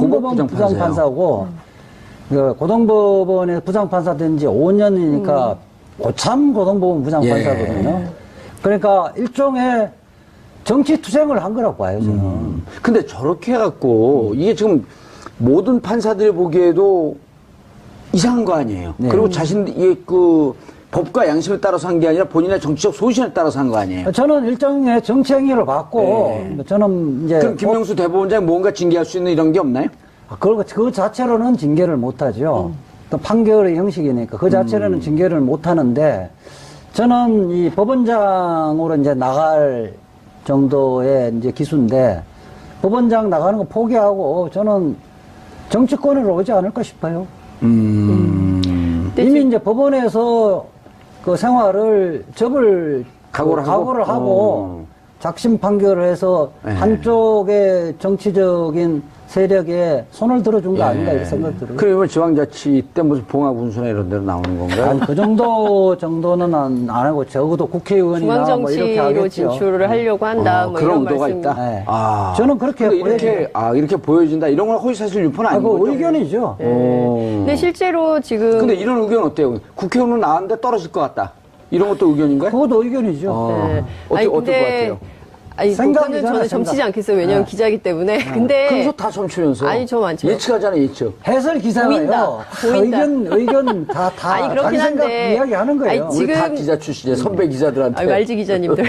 고등법원 부장판사고 그 고등법원에 부장판사 된 지 5년이니까 고참 고등법원 부장판사거든요. 그러니까 일종의 정치 투쟁을 한 거라고 봐요, 저는. 근데 저렇게 해갖고 이게 지금 모든 판사들이 보기에도 이상한 거 아니에요. 네. 그리고 이게 그 법과 양심에 따라서 한 게 아니라 본인의 정치적 소신에 따라서 한 거 아니에요. 저는 일종의 정치 행위를 봤고, 저는 이제. 그럼 김명수 대법원장이 뭔가 징계할 수 있는 이런 게 없나요? 그 자체로는 징계를 못 하죠. 또 판결의 형식이니까 그 자체로는 징계를 못 하는데, 저는 이 법원장으로 이제 나갈 정도의 이제 기수인데, 법원장 나가는 거 포기하고 저는 정치권으로 오지 않을까 싶어요. 이미 이제 법원에서 그 생활을 각오를 하고 작심 판결을 해서 한쪽의 정치적인 세력에 손을 들어준 거 아닌가 이런 생각 들어요. 그러면 지방자치 때 무슨 봉합운수나 이런 데로 나오는 건가요? 아니, 그 정도는 안 하고 적어도 국회의원이나 뭐 이렇게 중앙정치로 하겠죠. 진출을 하려고 한다. 뭐 그런 이런 의도가 말씀. 있다. 네. 아, 저는 그렇게 이렇게 보여진다. 이런 건 허위사실 유포는 아닌 그 거죠? 의견이죠. 근데 실제로 지금 근데 이런 의견 어때요? 국회의원은 나왔는데 떨어질 것 같다. 이런 것도 의견인가요? 그것도 의견이죠. 네. 어떨 것 같아요? 아니, 생각이잖아, 그거는 저는 점치지 생각. 않겠어요. 왜냐면 기자이기 때문에. 근데 그래서 다 점치면서. 아니, 저 많죠. 예측하잖아, 예측. 해설 기사가요. 보인다. 의견 다 아니, 그렇긴 자기 생각 한데. 이야기하는 거예요. 아니, 우리 다 지금- 기자 출신이에요. 선배 기자들한테. 말지 기자님들.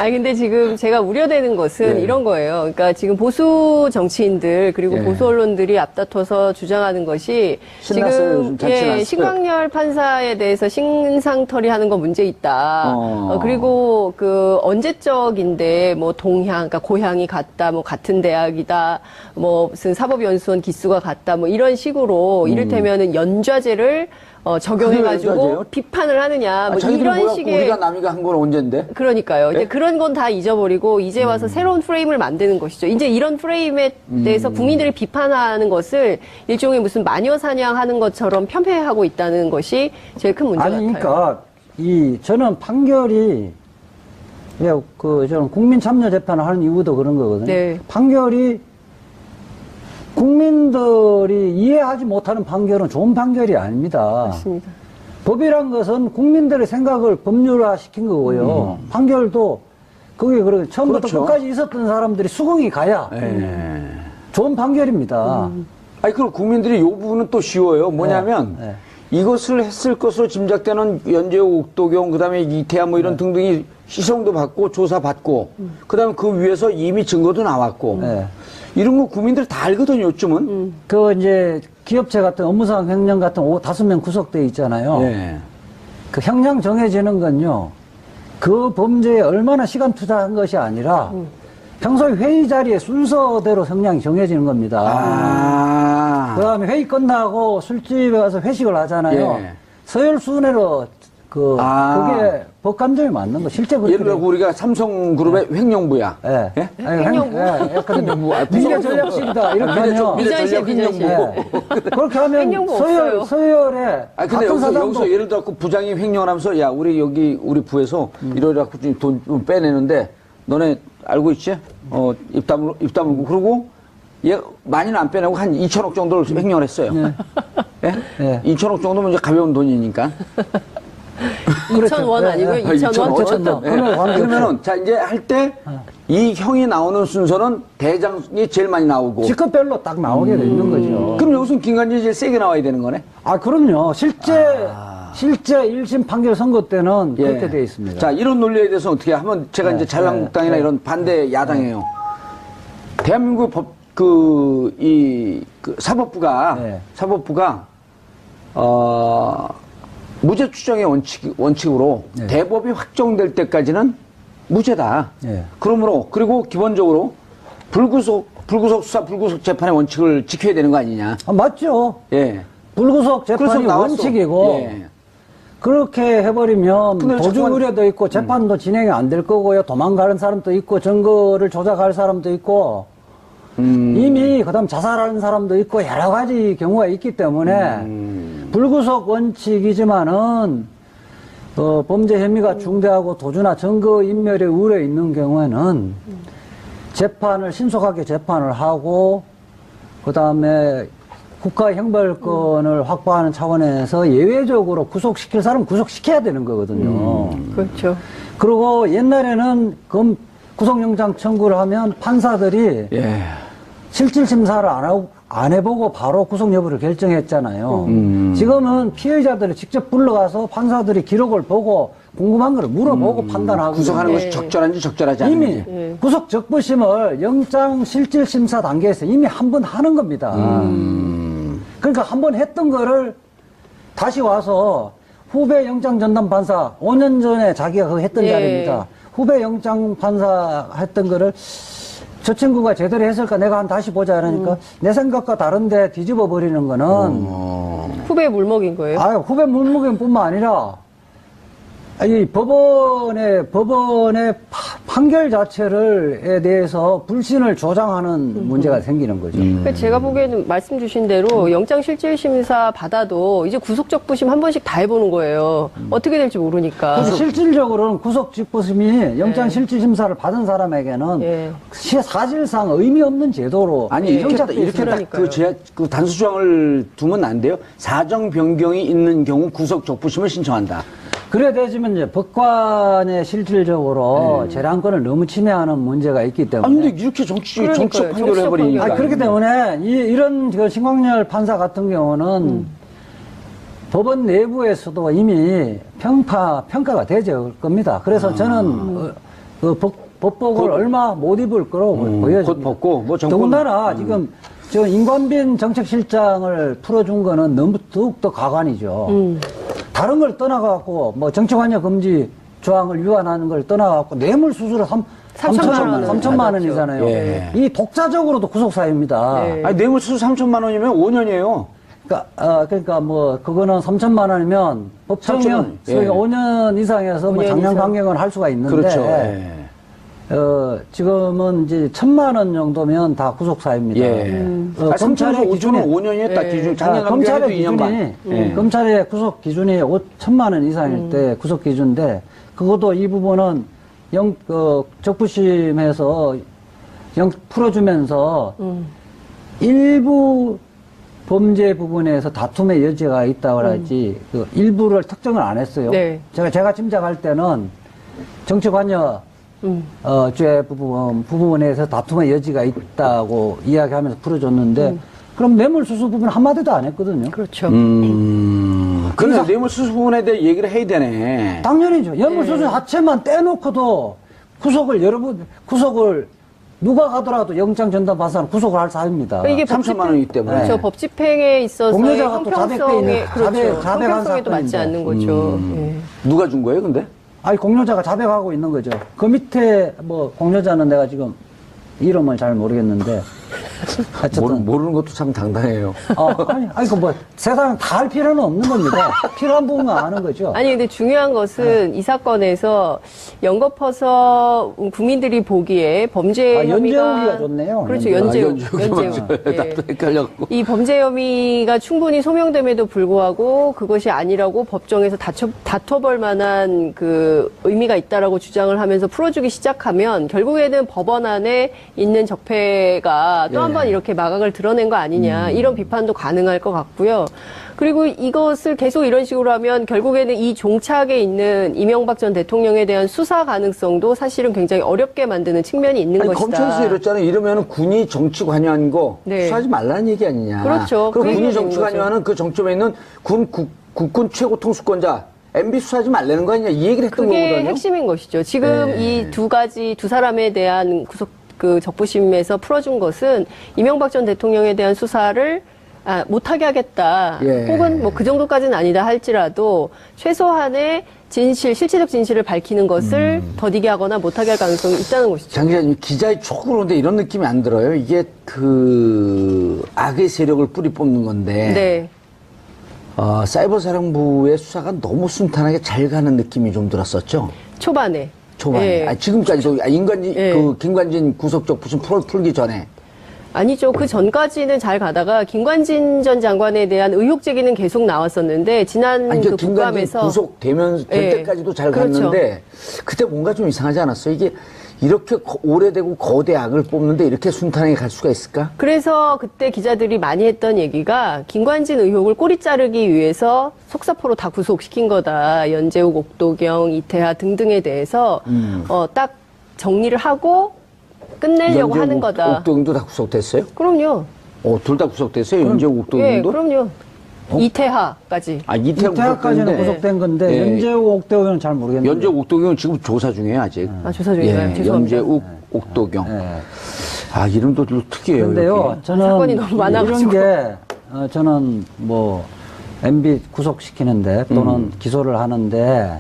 아니 근데 지금 제가 우려되는 것은 이런 거예요. 그러니까 지금 보수 정치인들 그리고 보수 언론들이 앞다퉈서 주장하는 것이 신났어요, 요즘 잘 신났어요. 신광열 판사에 대해서 신상털이하는 건 문제 있다. 그리고 그 언제적인데 뭐 동향, 그러니까 고향이 같다, 뭐 같은 대학이다, 뭐 무슨 사법연수원 기수가 같다, 뭐 이런 식으로 이를테면은 연좌제를 적용해가지고 연좌제요? 비판을 하느냐, 뭐 자기들이 이런 뭐야, 식의 우리가 남이가 한 건 언젠데? 그러니까요. 이제 그런 건 다 잊어버리고 이제 와서 새로운 프레임을 만드는 것이죠. 이제 이런 프레임에 대해서 국민들이 비판하는 것을 일종의 무슨 마녀 사냥하는 것처럼 편폐하고 있다는 것이 제일 큰 문제 아니, 같아요. 그러니까 저는 판결이 저는 국민 참여 재판을 하는 이유도 그런 거거든요. 네. 판결이 국민들이 이해하지 못하는 판결은 좋은 판결이 아닙니다. 맞습니다. 법이란 것은 국민들의 생각을 법률화 시킨 거고요. 판결도 그게 처음부터 그렇죠. 끝까지 있었던 사람들이 수긍이 가야 좋은 판결입니다. 아니, 그럼 국민들이 이 부분은 또 쉬워요. 뭐냐면, 네. 이것을 했을 것으로 짐작되는 연재호, 옥도경, 그 다음에 이태하 뭐 이런 등등이 시성도 받고 조사받고, 그 다음에 그 위에서 이미 증거도 나왔고, 네. 이런 거 국민들이 다 알거든요, 요즘은. 이제 기업체 같은 업무상 횡령 같은 5~5명 구속돼 있잖아요. 예. 그 형량 정해지는 건요, 그 범죄에 얼마나 시간 투자한 것이 아니라, 평소에 회의 자리에 순서대로 형량이 정해지는 겁니다. 그 다음에 회의 끝나고 술집에 가서 회식을 하잖아요. 예. 서열 순회로, 그게 법감정이 맞는 거. 실제 그렇게. 예를 들어 우리가 삼성그룹의 횡령부야. 예. 예? 횡령부? 횡령부. 미래 전략실이다. 이렇게 하면. 미전시, 전략 미전시. 횡령부. 그렇게 하면 횡령부 없어요. 서열에. 근데 같은 사람도. 예를 들어 부장이 횡령을 하면서 야, 우리 부에서 이러려고 돈 좀 빼내는데 너네 알고 있지? 입 다물고 그러고 얘 많이는 안 빼내고 한 2천억 정도를 횡령을 했어요. 예? 예. 2천억 정도면 이제 가벼운 돈이니까. 2,000원 아니고요. 2,000원. 어쨌든. 예. 그러면은 자 이제 할 때 이 형이 나오는 순서는 대장이 제일 많이 나오고. 직급별로 딱 나오게 돼 있는 거죠. 그럼 여기서 김관진이 제일 세게 나와야 되는 거네? 그럼요. 실제 1심 판결 선고 때는 그렇게 돼 있습니다. 자, 이런 논리에 대해서 어떻게 하면 제가 이제 자유한국당이나 이런 반대 야당이에요. 대한민국 사법부가 무죄 추정의 원칙으로 대법이 확정될 때까지는 무죄다. 그러므로 그리고 기본적으로 불구속 수사, 불구속 재판의 원칙을 지켜야 되는 거 아니냐. 맞죠. 예. 불구속 재판이 그래서 나왔어. 원칙이고 예. 그렇게 해버리면 근데 도주 자꾸만- 우려도 있고 재판도 진행이 안 될 거고요. 도망가는 사람도 있고 증거를 조작할 사람도 있고 이미 그다음 자살하는 사람도 있고 여러 가지 경우가 있기 때문에 불구속 원칙이지만은 범죄 혐의가 중대하고 도주나 증거 인멸에 우려 있는 경우에는 재판을 신속하게 재판을 하고 그다음에 국가 형벌권을 확보하는 차원에서 예외적으로 구속시킬 사람 구속시켜야 되는 거거든요. 그렇죠. 그리고 옛날에는 구속영장 청구를 하면 판사들이 예. 실질 심사를 안 해보고 바로 구속 여부를 결정했잖아요. 지금은 피해자들을 직접 불러가서 판사들이 기록을 보고 궁금한 걸 물어보고 판단하고 구속하는 것이 적절한지 적절하지 않은지. 이미 구속 적부심을 영장 실질 심사 단계에서 이미 한 번 하는 겁니다. 그러니까 한 번 했던 거를 다시 와서 후배 영장 전담 판사 5년 전에 자기가 그거 했던 예. 자리입니다. 후배 영장 판사 했던 거를 저 친구가 제대로 했을까 내가 한 다시 보자 이러니까 내 생각과 다른데 뒤집어 버리는 거는 후배 물먹인 거예요. 후배 물무게뿐만 아니라 이 법원의 판결 자체를에 대해서 불신을 조장하는 문제가 생기는 거죠. 그러니까 제가 보기에는 말씀 주신 대로 영장실질심사 받아도 이제 구속적부심 한 번씩 다 해보는 거예요. 어떻게 될지 모르니까. 그래서 실질적으로는 구속적부심이 영장실질심사를 받은 사람에게는 예. 사실상 의미 없는 제도로 아니 이렇게 딱 그러니까요. 그 단수 조항을 두면 안 돼요. 사정 변경이 있는 경우 구속 적부심을 신청한다. 그래 되지만 이제 법관의 실질적으로 재량권을 너무 침해하는 문제가 있기 때문에. 아니 근데 이렇게 정치적 그러니까요. 판결을 정치적 해버리니까. 판결. 그렇기 때문에 이런 그 신광열 판사 같은 경우는 법원 내부에서도 이미 평가가 되죠 겁니다. 그래서 저는 그 법복을 얼마 못 입을 거로 보여집니다. 곧 벗고 뭐 정권 더군다나 지금 저 임관빈 정책실장을 풀어준 거는 너무 더욱더 가관이죠. 다른 걸 떠나갖고 뭐 정치관여 금지 조항을 위반하는 걸 떠나갖고 뇌물수수를 3천만 원이잖아요. 예. 이 독자적으로도 구속사유입니다. 네. 아니 뇌물수수 3천만 원이면 5년이에요. 그러니까 뭐 그거는 3천만 원이면 법정은 3천만 원. 예. 5년 이상에서 뭐 5년 장량 이상. 강경을 할 수가 있는데 그렇죠. 예. 지금은 이제 1,000만 원 정도면 다 구속사유입니다. 예. 검찰의 3천만 5천은 기준이 5년이었다. 기준 작년 검찰의 감경에도 2년 반. 기준이 검찰의 구속 기준이 5천만 원 이상일 때 구속 기준인데 그것도 이 부분은 적부심에서 풀어주면서 일부 범죄 부분에서 다툼의 여지가 있다고 하지 그 일부를 특정을 안 했어요. 네. 제가 짐작할 때는 정치관여 죄 부분에서 다툼의 여지가 있다고 이야기하면서 풀어줬는데 그럼 뇌물수수 부분 한마디도 안 했거든요. 그렇죠. 그래 뇌물수수 부분에 대해 얘기를 해야 되네. 당연히죠. 뇌물수수 자체만 떼놓고도 구속을 누가 가더라도 영장 전담 판사는 구속을 할 사유입니다. 그러니까 이게 3천만 원이기 때문에. 그렇죠. 법 집행에 있어서 공여자가 또 자백돼 있는 그렇죠. 자백한 형평성에도 맞지 사건인데. 않는 거죠. 예. 누가 준 거예요, 근데? 아니 공여자가 자백하고 있는 거죠. 그 밑에 뭐 공여자는 내가 지금 이름을 잘 모르겠는데 어쨌든 모르는 것도 참 당당해요. 아니 그 뭐 세상 다 할 필요는 없는 겁니다. 필요한 부분만 아는 거죠. 아니 근데 중요한 것은 이 사건에서 연거퍼서 국민들이 보기에 범죄 혐의가 연재우기가 좋네요. 그렇죠. 연재우. 연재우. 나도 헷갈렸고. 이 범죄 혐의가 충분히 소명됨에도 불구하고 그것이 아니라고 법정에서 다퉈볼 만한 그 의미가 있다라고 주장을 하면서 풀어주기 시작하면 결국에는 법원 안에 있는 적폐가 또 한 번 이렇게 마각을 드러낸 거 아니냐 이런 비판도 가능할 것 같고요. 그리고 이것을 계속 이런 식으로 하면 결국에는 이 종착에 있는 이명박 전 대통령에 대한 수사 가능성도 사실은 굉장히 어렵게 만드는 측면이 있는 아니, 것이다. 검찰에서 이랬잖아요. 이러면 군이 정치 관여한 거 네. 수사하지 말라는 얘기 아니냐. 그렇죠. 그럼 그 군이 얘기가 정치 있는 거죠. 관여하는 그 정점에 있는 국군 최고 통수권자 MB 수사하지 말라는 거 아니냐. 이 얘기를 했던 그게 거거든요. 핵심인 것이죠. 지금 네. 이 두 사람에 대한 적부심에서 풀어준 것은 이명박 전 대통령에 대한 수사를 못하게 하겠다. 예. 혹은 뭐 그 정도까지는 아니다 할지라도 최소한의 실체적 진실을 밝히는 것을 더디게 하거나 못하게 할 가능성이 있다는 것이죠. 장 기자님, 기자의 촉으로 근데 이런 느낌이 안 들어요. 이게 악의 세력을 뿌리 뽑는 건데. 네. 사이버 사령부의 수사가 너무 순탄하게 잘 가는 느낌이 좀 들었었죠. 초반에. 초반에. 예. 지금까지도 김관진 구속적 부심 풀기 전에. 아니죠. 그 전까지는 잘 가다가 김관진 전 장관에 대한 의혹 제기는 계속 나왔었는데 지난 그 김관진 국감에서 구속될 예. 때까지도 잘 그렇죠. 갔는데 그때 뭔가 좀 이상하지 않았어요? 이게 이렇게 오래되고 거대 악을 뽑는데 이렇게 순탄하게 갈 수가 있을까? 그래서 그때 기자들이 많이 했던 얘기가 김관진 의혹을 꼬리 자르기 위해서 속사포로 다 구속시킨 거다. 연재욱, 옥도경, 이태하 등등에 대해서 딱 정리를 하고 끝내려고 하는 거다. 옥도경도 다 구속됐어요? 그럼요. 둘 다 구속됐어요? 연재욱, 예, 옥도경도? 그럼요. 이태하까지. 이태하까지는 구속됐는데, 구속된 건데 예. 연재욱, 옥대호는 잘 모르겠는데. 연재욱, 옥도경은 지금 조사 중이에요, 아직. 조사 중인가요? 죄송합니다. 연재욱, 옥도경. 예. 이름도 좀 특이해요. 근데요, 이렇게. 저는 사건이 너무 많아가지고. 이런 게 저는 뭐 MB 구속시키는데 또는 기소를 하는데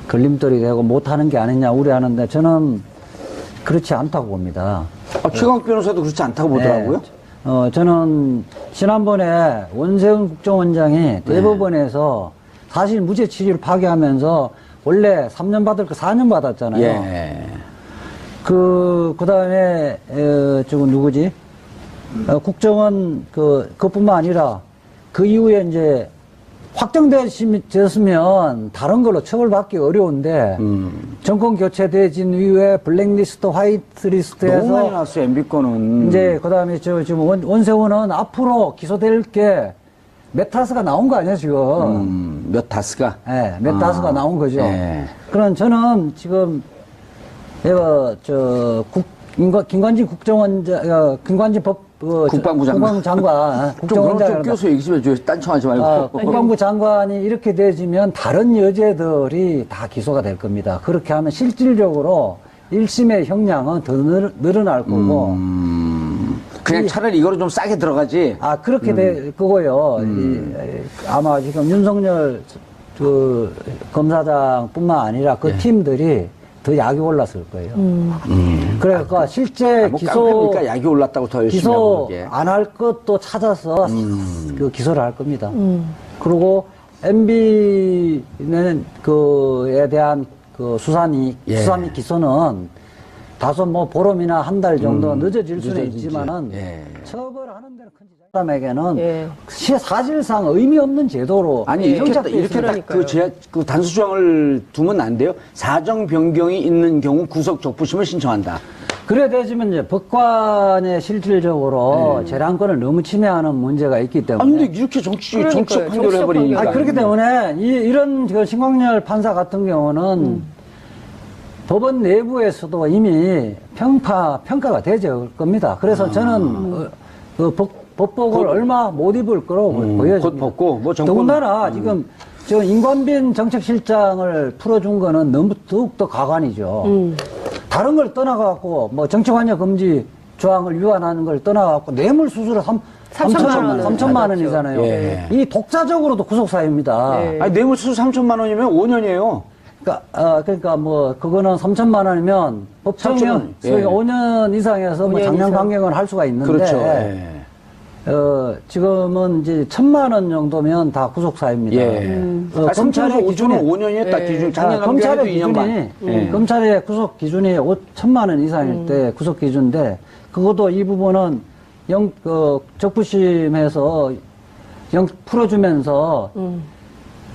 걸림돌이 되고 못하는 게 아니냐 우려하는데 저는 그렇지 않다고 봅니다. 최강욱 변호사도 그렇지 않다고 보더라고요. 저는 지난번에 원세훈 국정원장이 대법원에서 사실 무죄 취지를 파기하면서 원래 3년 받을 거 4년 받았잖아요. 예. 그 다음에, 저거 누구지? 국정원, 그뿐만 아니라 그 이후에 이제 확정되었으면 다른 걸로 처벌받기 어려운데, 정권 교체되진 이후에 블랙리스트, 화이트리스트에서. 너무 많이 나왔어요, MB 거는. 이제 그 다음에 지금 원세훈은 앞으로 기소될 게 메타스가 나온 거 아니야, 지금? 메타스가? 예, 메타스가 나온 거죠. 예. 그럼 저는 지금 김관진 국정원장, 김관진 국방부 장관. 장관, 좀 그럼 좀 껴서 얘기 좀 해줘요. 딴청하지 말고. 국방부 장관이 이렇게 되지면 다른 여죄들이 다 기소가 될 겁니다. 그렇게 하면 실질적으로 1심의 형량은 더 늘어날 거고. 그냥 차라리 이거로 좀 싸게 들어가지. 그렇게 될 거고요. 아마 지금 윤석열 검사장뿐만 아니라 그 팀들이 더 약이 올랐을 거예요. 그러니까 실제 깡패니까 약이 올랐다고 더 열심히 하고 기소 안 할 것도 찾아서 그 기소를 할 겁니다. 그리고 MB는 그에 대한 그 수사 및 기소는 다소 뭐 보름이나 한 달 정도 늦어질 수는 있지만은 처벌하는 데는 큰 사람에게는 사실상 의미 없는 제도로 이렇게 딱 그 단수 조항을 두면 안 돼요. 사정 변경이 있는 경우 구속 적부심을 신청한다. 그래 되지면 이제 법관에 실질적으로 재량권을 너무 침해하는 문제가 있기 때문에. 근데 이렇게 정치적 판결을 해버리니까. 그렇기 때문에 이런 신광열 판사 같은 경우는 법원 내부에서도 이미 평가가 되죠 겁니다. 그래서 저는 법복을 얼마 못 입을 거라고 보여집니다. 곧 벗고 뭐 정권. 더군다나 지금 저 임관빈 정책실장을 풀어준 거는 너무 더욱더 가관이죠. 다른 걸 떠나갖고 뭐 정치관여 금지 조항을 위반하는 걸 떠나갖고 뇌물 수수료 3천만 원이잖아요. 예. 이 독자적으로도 구속사유입니다. 뇌물 수수 3천만 원이면 5년이에요. 그러니까 뭐 그거는 3천만 원이면 법정형 5년 이상에서 뭐 작년 강경을 할 수가 있는데. 그렇죠. 지금은 이제 1,000만 원 정도면 다 구속사유입니다. 검찰의 기준은 5년이에요. 딱 기준. 작년 강경에도 2년 반. 검찰의 구속 기준이 1,000만 원 이상일 때 구속 기준인데 그것도 이 부분은 적부심에서 풀어주면서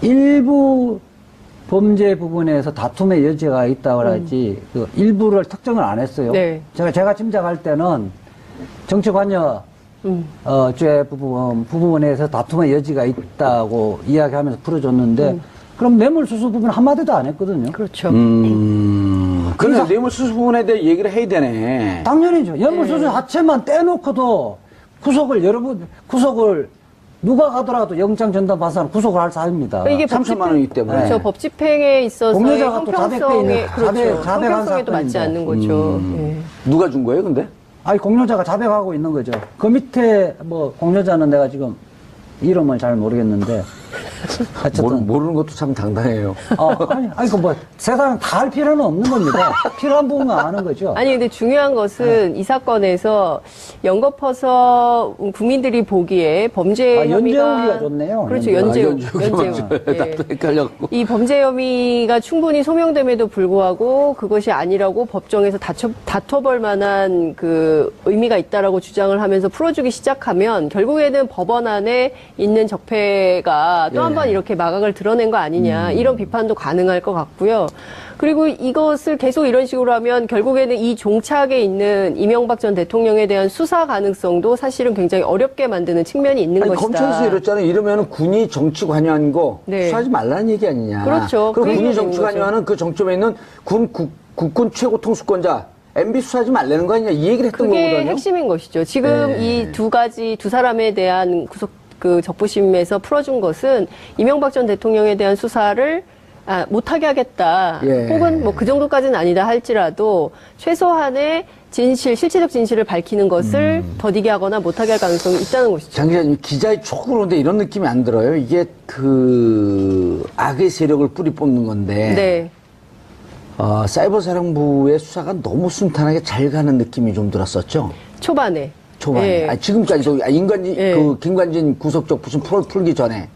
일부 범죄 부분에서 다툼의 여지가 있다고 하지 그 일부를 특정을 안 했어요. 제가 짐작할 때는 정치관여 죄 부분에서 다툼의 여지가 있다고 이야기하면서 풀어줬는데 그럼 뇌물수수 부분 한마디도 안 했거든요. 그렇죠. 그래서 뇌물수수 부분에 대해 얘기를 해야 되네. 당연히죠. 뇌물수수 자체만 떼놓고도 구속을 누가 가더라도 영장 전담 판사는 구속을 할 사유입니다. 이게 3천만 원이기 때문에. 그렇죠. 법 집행에 있어서 공여자가 또 자백돼 있는 형평성에도 맞지 않는 거죠. 누가 준 거예요, 근데? 공여자가 자백하고 있는 거죠. 그 밑에 뭐 공여자는 내가 지금 이름을 잘 모르겠는데 어쨌든 모르는 것도 참 당당해요. 세상 다 할 필요는 없는 겁니다. 필요한 부분만 아는 거죠. 근데 중요한 것은 이 사건에서 연거퍼서 국민들이 보기에 범죄 혐의가 연재욱이가 좋네요. 그렇죠. 연재욱. 나도 헷갈렸고. 이 범죄 혐의가 충분히 소명됨에도 불구하고 그것이 아니라고 법정에서 다퉈볼 만한 그 의미가 있다라고 주장을 하면서 풀어주기 시작하면 결국에는 법원 안에 있는 적폐가 또 한 한번 이렇게 마각을 드러낸 거 아니냐 이런 비판도 가능할 것 같고요. 그리고 이것을 계속 이런 식으로 하면 결국에는 이 종착에 있는 이명박 전 대통령에 대한 수사 가능성도 사실은 굉장히 어렵게 만드는 측면이 있는 아니, 것이다. 검찰에서 이랬잖아요. 이러면 군이 정치 관여한 거 네. 수사하지 말라는 얘기 아니냐. 그렇죠. 그럼 그 군이 얘기가 정치 되는 거죠. 관여하는 그 정점에 있는 국군 최고 통수권자 MB 수사하지 말라는 거 아니냐. 이 얘기를 했던 그게 거거든요. 핵심인 것이죠. 지금 네. 이 두 사람에 대한 적부심에서 풀어준 것은 이명박 전 대통령에 대한 수사를 못하게 하겠다. 예. 혹은 뭐 그 정도까지는 아니다 할지라도 최소한의 실체적 진실을 밝히는 것을 더디게 하거나 못하게 할 가능성이 있다는 것이죠. 장 기자님, 기자의 촉으로 근데 이런 느낌이 안 들어요. 이게 악의 세력을 뿌리 뽑는 건데. 네. 사이버 사령부의 수사가 너무 순탄하게 잘 가는 느낌이 좀 들었었죠. 초반에. 초반에. 예. 지금까지도 예. 김관진 구속적 부심 풀기 전에.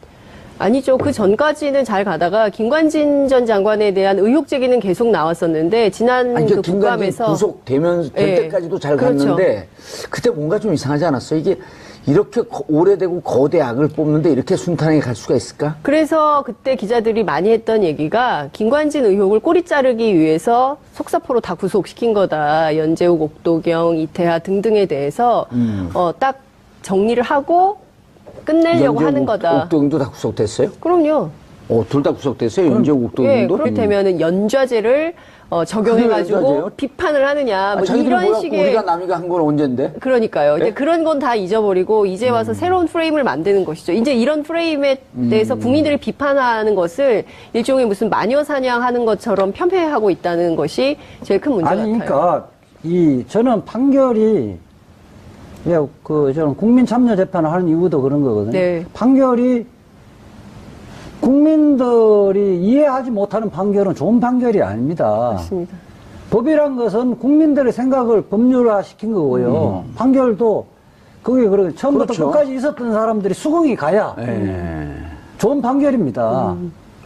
아니죠. 그 전까지는 잘 가다가 김관진 전 장관에 대한 의혹 제기는 계속 나왔었는데 지난 그 김관진 국감에서 될 예. 때까지도 잘 그렇죠. 갔는데 그때 뭔가 좀 이상하지 않았어요? 이게 이렇게 오래되고 거대 악을 뽑는데 이렇게 순탄하게 갈 수가 있을까? 그래서 그때 기자들이 많이 했던 얘기가 김관진 의혹을 꼬리 자르기 위해서 속사포로 다 구속시킨 거다. 연재욱, 옥도경, 이태하 등등에 대해서 딱 정리를 하고 끝내려고 하는 거다. 옥도경도 다 구속됐어요? 그럼요. 둘 다 구속됐어요? 연재욱, 예, 옥도경도? 그렇다면은 연좌제를 적용해가지고 그게 연좌제예요? 비판을 하느냐, 뭐 자기들이 이런 뭐야? 식의. 우리가 남이가 한 건 언젠데? 그러니까요. 네? 이제 그런 건 다 잊어버리고 이제 와서 새로운 프레임을 만드는 것이죠. 이제 이런 프레임에 대해서 국민들이 비판하는 것을 일종의 무슨 마녀 사냥하는 것처럼 편애하고 있다는 것이 제일 큰 문제 같아요. 그러니까 저는 판결이 저는 국민 참여 재판을 하는 이유도 그런 거거든요. 네. 판결이 국민들이 이해하지 못하는 판결은 좋은 판결이 아닙니다. 맞습니다. 법이란 것은 국민들의 생각을 법률화 시킨 거고요. 판결도 그게 처음부터 그렇죠. 끝까지 있었던 사람들이 수긍이 가야 좋은 판결입니다.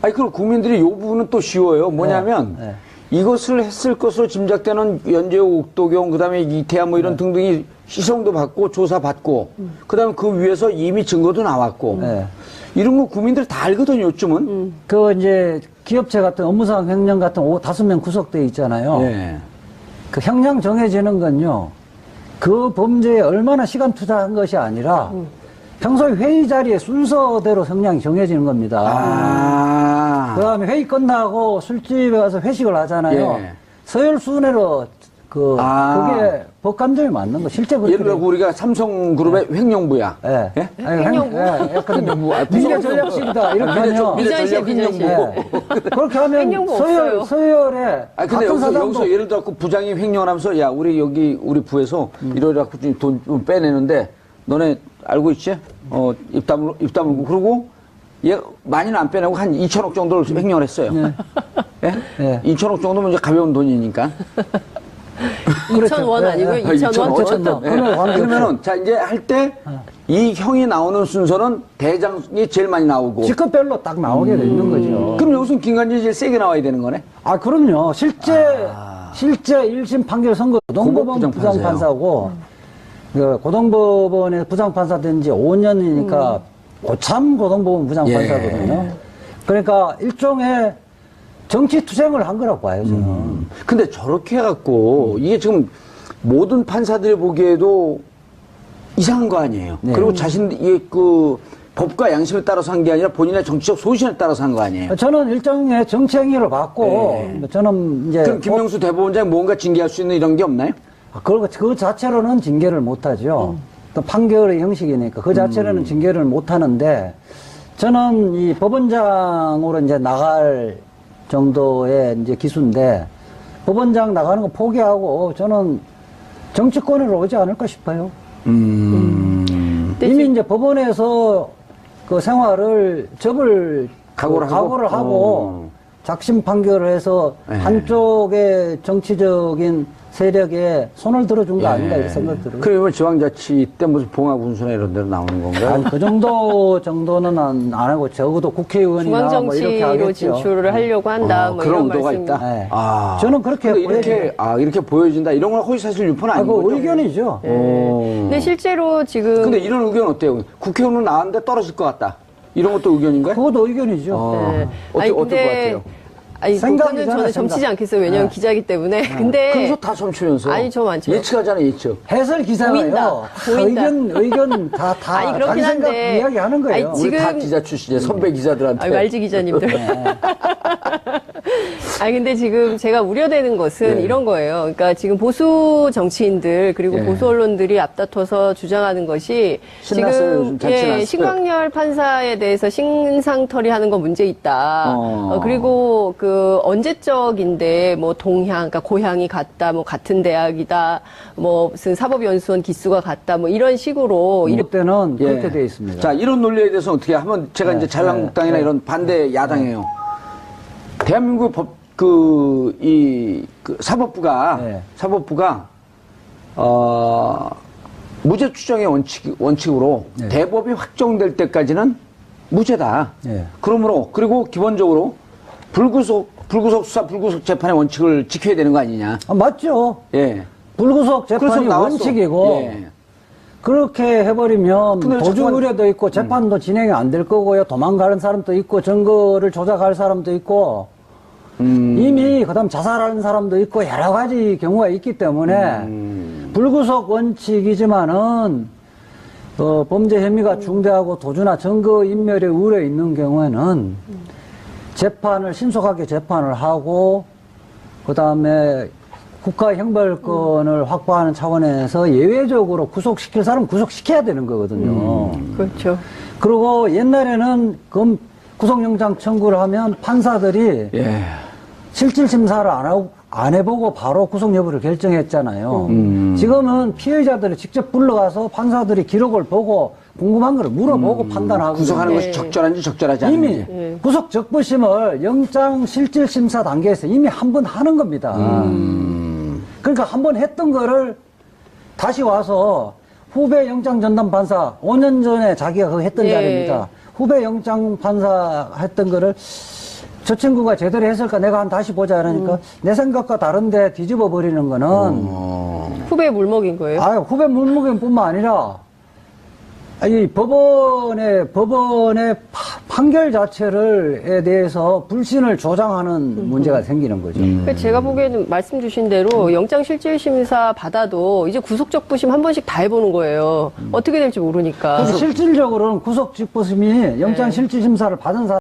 그럼 국민들이 이 부분은 또 쉬워요. 뭐냐면, 네. 이것을 했을 것으로 짐작되는 연재욱, 옥도경, 그 다음에 이태하 뭐 이런 등등이 시성도 받고 조사받고, 그 다음에 그 위에서 이미 증거도 나왔고, 네. 이런 거 국민들 다 알거든요, 요즘은. 이제 기업체 같은 업무상 횡령 같은 5-5명 구속돼 있잖아요. 예. 그 형량 정해지는 건요, 그 범죄에 얼마나 시간 투자한 것이 아니라, 평소에 회의 자리에 순서대로 형량이 정해지는 겁니다. 그 다음에 회의 끝나고 술집에 가서 회식을 하잖아요. 예. 서열 순회로, 그게 법감정이 맞는 거. 실제 그렇게. 예를 들어 우리가 삼성그룹의 횡령부야. 예. 예? 횡령부? 횡령부. 미래 전략실이다. 이렇게 하면. 미전시에 횡령부. 그렇게 하면 횡령부 없어요. 서열에. 근데 같은 여기서 사람도 예를 들어 부장이 횡령을 하면서 야, 우리 부에서 이러려고 돈 좀 빼내는데 너네 알고 있지? 입 다물고 그러고 얘 많이는 안 빼내고 한 2천억 정도를 횡령을 했어요. 예? 네. 2천억 정도면 이제 가벼운 돈이니까. 2,000원 아니고요. 예. 2,000원. 어쨌든. 네. 그러면 관계없죠. 그러면은 자 이제 할 때 이 형이 나오는 순서는 대장이 제일 많이 나오고. 직급별로 딱 나오게 돼 있는 거죠. 그럼 여기서는 김관진이 제일 세게 나와야 되는 거네? 그럼요. 실제 1심 판결 선고 고등법원 부장판사고, 고등법원에 부장판사 된 지 5년이니까 고참 고등법원 부장판사거든요. 그러니까 일종의 정치 투쟁을 한 거라고 봐요, 저는. 근데 저렇게 해갖고 이게 지금 모든 판사들이 보기에도 이상한 거 아니에요? 네. 그리고 법과 양심에 따라서 한 게 아니라 본인의 정치적 소신에 따라서 한 거 아니에요? 저는 일종의 정치 행위를 받고, 저는 이제. 그럼 김명수 대법원장 뭔가 징계할 수 있는 이런 게 없나요? 그리고 그 자체로는 징계를 못 하죠. 또 판결의 형식이니까 그 자체로는 징계를 못 하는데, 저는 이 법원장으로 이제 나갈 정도의 이제 기수인데, 법원장 나가는 거 포기하고 저는 정치권으로 오지 않을까 싶어요. 이미 이제 법원에서 그 생활을 각오를 하고 작심 판결을 해서 한쪽의 정치적인 세력에 손을 들어준 거 아닌가 이런 생각 들어요. 그러면 지방자치 때 무슨 봉합운수나 이런 데로 나오는 건가요? 아니, 그 정도는 안 하고 적어도 국회의원이나 뭐 이렇게 중앙정치로 하겠죠. 진출을 하려고 한다. 뭐 그런 이런 의도가 말씀. 있다? 네. 저는 그렇게 이렇게 보여진다. 이런 건 허위사실 유포는 아닌 그 거죠? 의견이죠. 근데 실제로 지금 근데 이런 의견 어때요? 국회의원은 나왔는데 떨어질 것 같다. 이런 것도 의견인가요? 그것도 의견이죠. 네. 어떨 것 같아요? 아니, 생각이잖아요, 그거는 저는 생각. 점치지 않겠어요. 왜냐면 네. 기자이기 때문에. 근데 그래서 다 점치면서. 아니, 저 많죠. 예측하잖아요, 예측. 해설 기사가요. 보인다. 다 보인다. 의견 다 아니, 그렇긴 자기 생각 한데. 이야기하는 거예요. 아니, 우리 다 지금- 기자 출신이에요, 선배 기자들한테. 말지 기자님들. 아니 근데 지금 제가 우려되는 것은 예. 이런 거예요. 그러니까 지금 보수 정치인들 그리고 예. 보수 언론들이 앞다퉈서 주장하는 것이 신났어요, 지금 요즘 잔치 났어요. 신광열 판사에 대해서 신상털이 하는 거 문제 있다. 그리고 그 언제적인데 뭐 동향, 그러니까 고향이 같다, 뭐 같은 대학이다, 뭐 무슨 사법연수원 기수가 같다, 뭐 이런 식으로 이럴 때는 예. 그렇게 돼 있습니다. 자, 이런 논리에 대해서 어떻게 하면 제가 이제 자유한국당이나 이런 반대 야당이에요. 대한민국 사법부가, 네. 무죄 추정의 원칙으로 네. 대법이 확정될 때까지는 무죄다. 네. 그러므로, 그리고 기본적으로 불구속 수사, 불구속 재판의 원칙을 지켜야 되는 거 아니냐. 아, 맞죠. 예. 불구속 그래서 재판이 나왔어. 원칙이고 예. 그렇게 해버리면 근데 도주 자꾸만- 우려도 있고 재판도 진행이 안 될 거고요. 도망가는 사람도 있고 증거를 조작할 사람도 있고 이미 그다음 자살하는 사람도 있고 여러 가지 경우가 있기 때문에 불구속 원칙이지만은 범죄 혐의가 중대하고 도주나 증거 인멸의 우려 있는 경우에는 재판을 신속하게 재판을 하고 그다음에 국가 형벌권을 확보하는 차원에서 예외적으로 구속시킬 사람 구속시켜야 되는 거거든요. 그렇죠. 그리고 옛날에는 구속영장 청구를 하면 판사들이 예. 실질 심사를 안 해보고 바로 구속 여부를 결정했잖아요. 지금은 피해자들을 직접 불러가서 판사들이 기록을 보고 궁금한 걸 물어보고 판단하고 구속하는 것이 예. 적절한지 적절하지 이미 않은지. 구속 적부심을 영장 실질 심사 단계에서 이미 한 번 하는 겁니다. 그러니까 한 번 했던 거를 다시 와서 후배 영장 전담 판사 5년 전에 자기가 그거 했던 예. 자리입니다. 후배 영장 판사 했던 거를 저 친구가 제대로 했을까 내가 한 다시 보자 이러니까 내 생각과 다른데 뒤집어 버리는 거는 후배 물먹인 거예요. 후배 물무게뿐만 아니라 이 법원의 판결 자체를에 대해서 불신을 조장하는 문제가 생기는 거죠. 그러니까 제가 보기에는 말씀 주신 대로 영장실질심사 받아도 이제 구속적부심 한 번씩 다 해보는 거예요. 어떻게 될지 모르니까. 그래서 실질적으로는 구속 직부심이 영장 실질 심사를 받은 사람